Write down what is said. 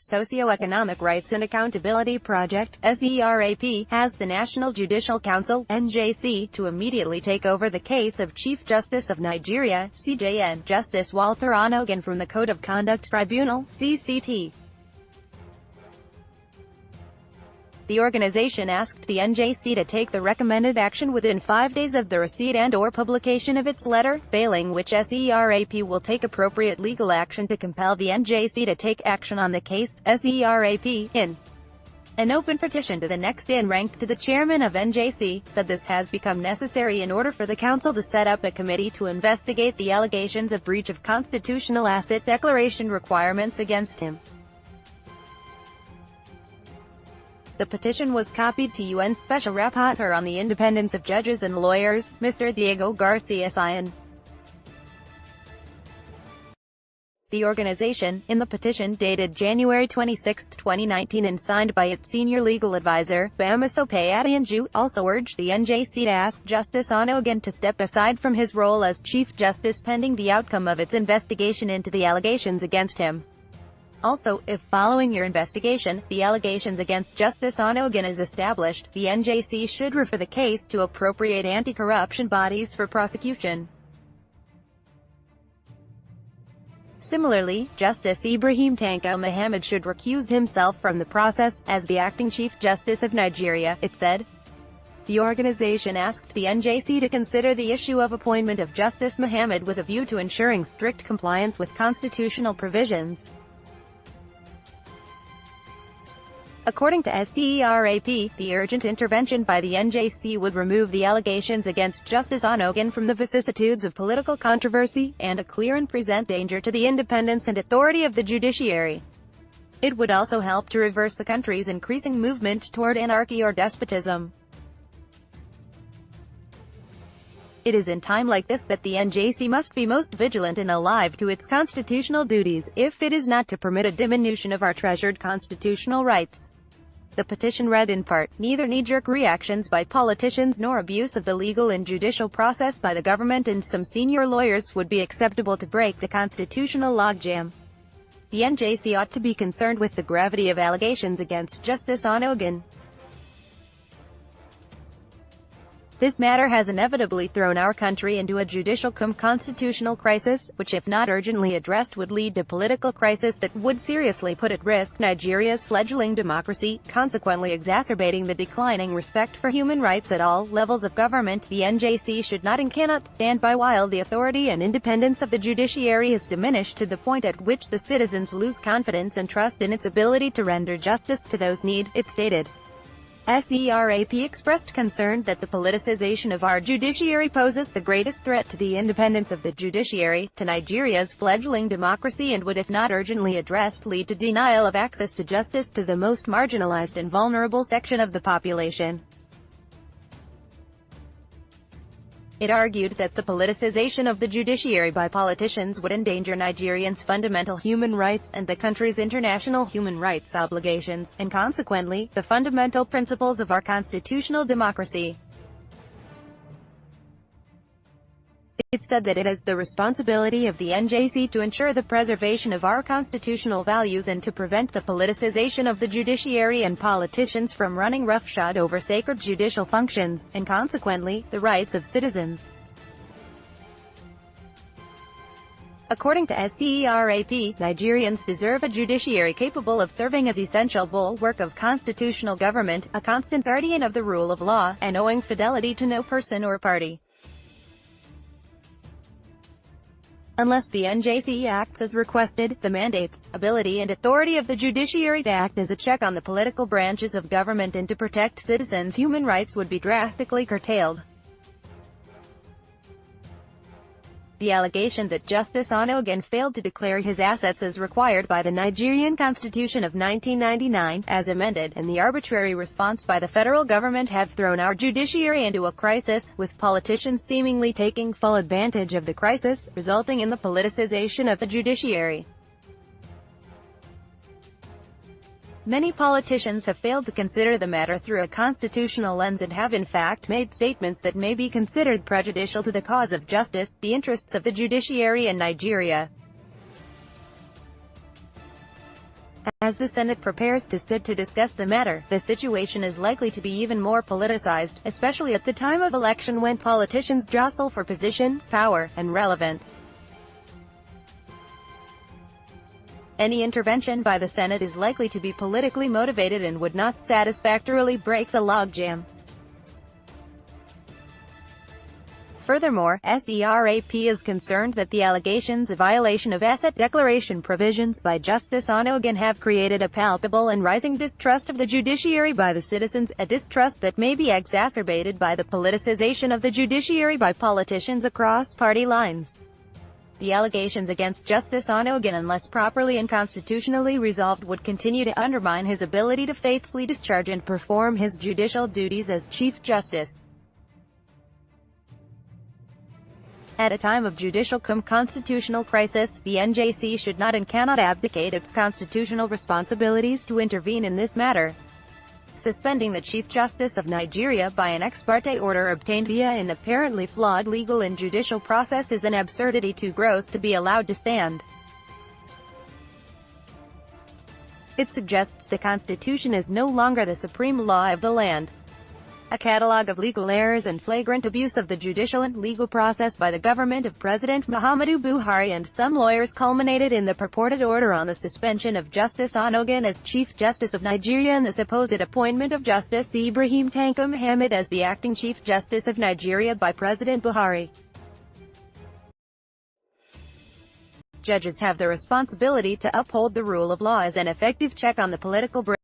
Socio-Economic Rights and Accountability Project, SERAP, has the National Judicial Council, NJC, to immediately take over the case of Chief Justice of Nigeria, CJN, Justice Walter Onnoghen from the Code of Conduct Tribunal, CCT. The organization asked the NJC to take the recommended action within 5 days of the receipt and/or publication of its letter, failing which SERAP will take appropriate legal action to compel the NJC to take action on the case. SERAP, in an open petition to the next in rank to the chairman of NJC, said this has become necessary in order for the council to set up a committee to investigate the allegations of breach of constitutional asset declaration requirements against him. The petition was copied to UN Special Rapporteur on the Independence of Judges and Lawyers, Mr. Diego Garcia Sion. The organization, in the petition dated January 26, 2019 and signed by its senior legal advisor, Bamiso Payadianju, also urged the NJC to ask Justice Onnoghen to step aside from his role as Chief Justice pending the outcome of its investigation into the allegations against him. Also, if following your investigation, the allegations against Justice Onnoghen is established, the NJC should refer the case to appropriate anti-corruption bodies for prosecution. Similarly, Justice Ibrahim Tanko Muhammad should recuse himself from the process, as the acting Chief Justice of Nigeria, it said. The organization asked the NJC to consider the issue of appointment of Justice Muhammad with a view to ensuring strict compliance with constitutional provisions. According to SERAP, the urgent intervention by the NJC would remove the allegations against Justice Onnoghen from the vicissitudes of political controversy, and clear and present danger to the independence and authority of the judiciary. It would also help to reverse the country's increasing movement toward anarchy or despotism. It is in time like this that the NJC must be most vigilant and alive to its constitutional duties, if it is not to permit a diminution of our treasured constitutional rights. The petition read in part, neither knee-jerk reactions by politicians nor abuse of the legal and judicial process by the government and some senior lawyers would be acceptable to break the constitutional logjam. The NJC ought to be concerned with the gravity of allegations against Justice Onnoghen. This matter has inevitably thrown our country into a judicial constitutional crisis, which if not urgently addressed would lead to political crisis that would seriously put at risk Nigeria's fledgling democracy, consequently exacerbating the declining respect for human rights at all levels of government. The NJC should not and cannot stand by while the authority and independence of the judiciary is diminished to the point at which the citizens lose confidence and trust in its ability to render justice to those in need, it stated. SERAP expressed concern that the politicization of our judiciary poses the greatest threat to the independence of the judiciary, to Nigeria's fledgling democracy and would, if not urgently addressed, lead to denial of access to justice to the most marginalized and vulnerable section of the population. It argued that the politicization of the judiciary by politicians would endanger Nigerians' fundamental human rights and the country's international human rights obligations, and consequently, the fundamental principles of our constitutional democracy. It said that it is the responsibility of the NJC to ensure the preservation of our constitutional values and to prevent the politicization of the judiciary and politicians from running roughshod over sacred judicial functions, and consequently, the rights of citizens. According to SERAP, Nigerians deserve a judiciary capable of serving as essential bulwark of constitutional government, a constant guardian of the rule of law, and owing fidelity to no person or party. Unless the NJC acts as requested, the mandates, ability and authority of the judiciary to act as a check on the political branches of government and to protect citizens' human rights would be drastically curtailed. The allegation that Justice Onnoghen failed to declare his assets as required by the Nigerian Constitution of 1999, as amended, and the arbitrary response by the federal government have thrown our judiciary into a crisis, with politicians seemingly taking full advantage of the crisis, resulting in the politicization of the judiciary. Many politicians have failed to consider the matter through a constitutional lens and have in fact made statements that may be considered prejudicial to the cause of justice, the interests of the judiciary in Nigeria. As the Senate prepares to sit to discuss the matter, the situation is likely to be even more politicized, especially at the time of election when politicians jostle for position, power, and relevance. Any intervention by the Senate is likely to be politically motivated and would not satisfactorily break the logjam. Furthermore, SERAP is concerned that the allegations of violation of asset declaration provisions by Justice Onnoghen have created a palpable and rising distrust of the judiciary by the citizens, a distrust that may be exacerbated by the politicization of the judiciary by politicians across party lines. The allegations against Justice Onnoghen, unless properly and constitutionally resolved, would continue to undermine his ability to faithfully discharge and perform his judicial duties as Chief Justice. At a time of judicial constitutional crisis, the NJC should not and cannot abdicate its constitutional responsibilities to intervene in this matter. Suspending the Chief Justice of Nigeria by an ex parte order obtained via an apparently flawed legal and judicial process is an absurdity too gross to be allowed to stand. It suggests the Constitution is no longer the supreme law of the land. A catalogue of legal errors and flagrant abuse of the judicial and legal process by the government of President Muhammadu Buhari and some lawyers culminated in the purported order on the suspension of Justice Onnoghen as Chief Justice of Nigeria and the supposed appointment of Justice Ibrahim Tanko Muhammad as the acting Chief Justice of Nigeria by President Buhari. Judges have the responsibility to uphold the rule of law as an effective check on the political